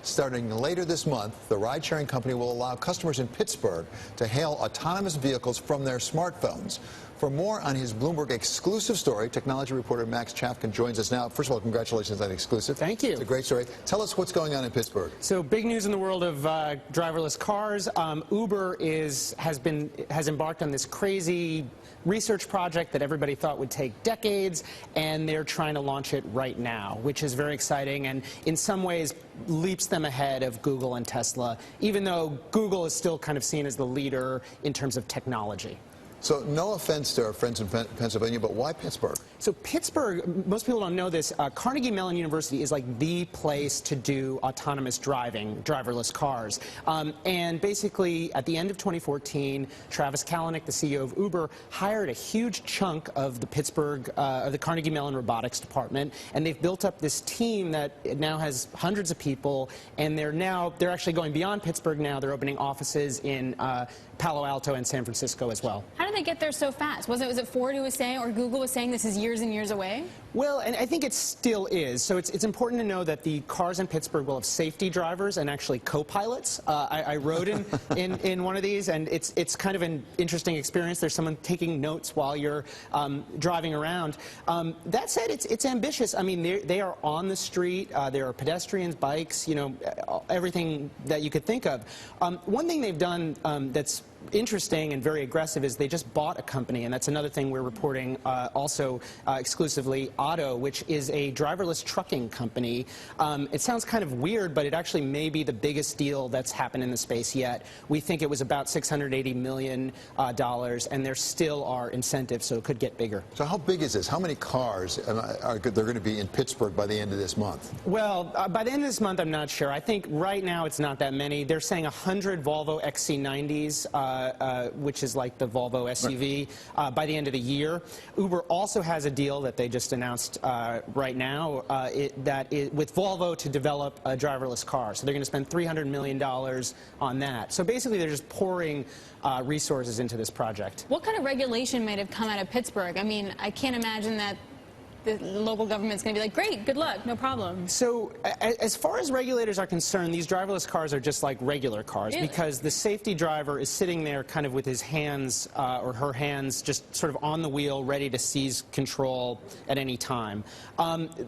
Starting later this month, the ride-sharing company will allow customers in Pittsburgh to hail autonomous vehicles from their smartphones. For more on his Bloomberg exclusive story, technology reporter Max Chafkin joins us now. First of all, congratulations on the exclusive. Thank you. It's a great story. Tell us what's going on in Pittsburgh. So big news in the world of driverless cars. Uber has embarked on this crazy research project that everybody thought would take decades, and they're trying to launch it right now, which is very exciting and in some ways leaps them ahead of Google and Tesla, even though Google is still kind of seen as the leader in terms of technology. So no offense to our friends in Pennsylvania, but why Pittsburgh? So Pittsburgh, most people don't know this, Carnegie Mellon University is like the place to do autonomous driving, driverless cars. And basically, at the end of 2014, Travis Kalanick, the CEO of Uber, hired a huge chunk of the Pittsburgh, the Carnegie Mellon Robotics Department, and they've built up this team that now has hundreds of people, and they're actually going beyond Pittsburgh now. They're opening offices in Palo Alto and San Francisco as well. How did they get there so fast? Was it Ford who was saying, or Google was saying this is years and years away? Well, and I think it still is. So it's important to know that the cars in Pittsburgh will have safety drivers and actually co-pilots. I rode in one of these, and it's kind of an interesting experience. There's someone taking notes while you're driving around. That said, it's ambitious. I mean, they are on the street. There are pedestrians, bikes, you know, everything that you could think of. One thing they've done that's interesting and very aggressive is they just bought a company, and that's another thing we're reporting also exclusively, Otto, which is a driverless trucking company. It sounds kind of weird, but it actually may be the biggest deal that's happened in the space yet. We think it was about $680 million, and there still are incentives, so it could get bigger. So how big is this? How many cars are they're going to be in Pittsburgh by the end of this month? Well, by the end of this month, I'm not sure. I think right now it's not that many. They're saying 100 Volvo XC90s, which is like the Volvo SUV, by the end of the year. Uber also has a deal that they just announced right now with Volvo to develop a driverless car. So they're going to spend $300 million on that. So basically they're just pouring resources into this project. What kind of regulation might have come out of Pittsburgh? I mean, I can't imagine that the local government's going to be like, great, good luck, no problem. So as far as regulators are concerned, these driverless cars are just like regular cars, really? Because the safety driver is sitting there kind of with his hands or her hands just sort of on the wheel, ready to seize control at any time.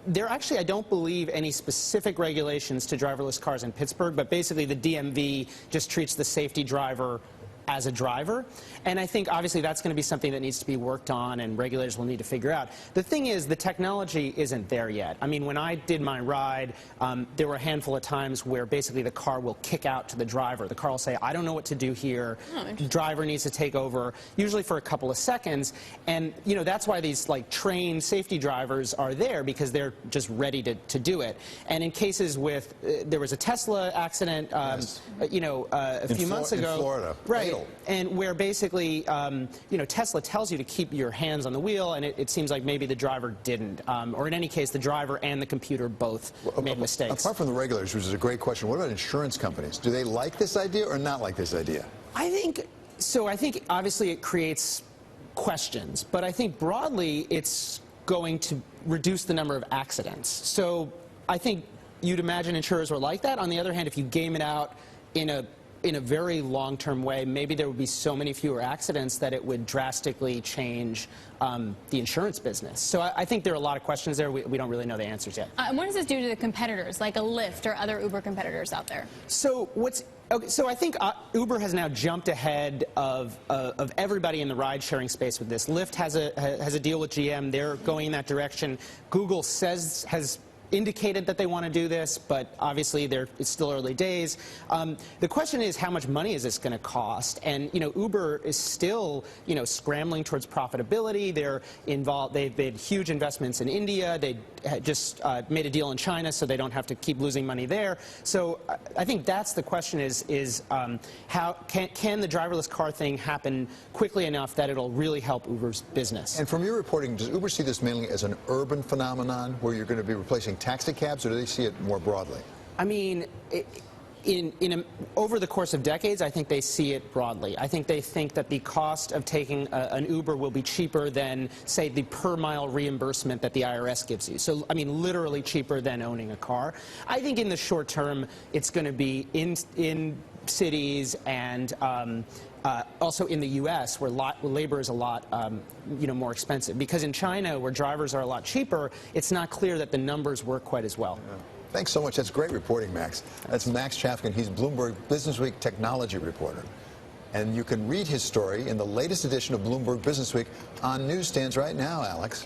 There are actually, I don't believe, any specific regulations to driverless cars in Pittsburgh, but basically the DMV just treats the safety driver as a driver, and I think obviously that's going to be something that needs to be worked on and regulators will need to figure out. The thing is, the technology isn't there yet. I mean, when I did my ride, there were a handful of times where basically the car will kick out to the driver. The car will say, I don't know what to do here. The driver needs to take over, usually for a couple of seconds, and you know, that's why these like trained safety drivers are there, because they're just ready to do it. And in cases with, there was a Tesla accident, you know, a few months ago. In Florida. Right. And where basically, you know, Tesla tells you to keep your hands on the wheel, and it seems like maybe the driver didn't. Or in any case, the driver and the computer both made mistakes. Apart from the regulators, which is a great question, what about insurance companies? Do they like this idea or not like this idea? I think obviously it creates questions, but I think broadly it's going to reduce the number of accidents. So I think you'd imagine insurers were like that. On the other hand, if you game it out in a very long-term way, maybe there would be so many fewer accidents that it would drastically change the insurance business. So I think there are a lot of questions there. We don't really know the answers yet. And what does this do to the competitors, like a Lyft or other Uber competitors out there? So so I think Uber has now jumped ahead of everybody in the ride-sharing space with this. Lyft has a deal with GM. They're going in that direction. Google has indicated that they want to do this, but obviously it's still early days. The question is, how much money is this going to cost? And you know, Uber is still, you know, scrambling towards profitability. They're involved. They've made huge investments in India. They just made a deal in China, so they don't have to keep losing money there. So I think that's the question: is how can the driverless car thing happen quickly enough that it'll really help Uber's business? And from your reporting, does Uber see this mainly as an urban phenomenon, where you're going to be replacing taxi cabs, or do they see it more broadly? I mean, Over the course of decades, I think they see it broadly. I think they think that the cost of taking an Uber will be cheaper than, say, the per-mile reimbursement that the IRS gives you. So, I mean, literally cheaper than owning a car. I think in the short term, it's going to be in cities and also in the U.S., where labor is a lot more expensive. Because in China, where drivers are a lot cheaper, it's not clear that the numbers work quite as well. Yeah. Thanks so much. That's great reporting, Max. That's Max Chafkin. He's Bloomberg Businessweek technology reporter. And you can read his story in the latest edition of Bloomberg Businessweek on newsstands right now, Alex.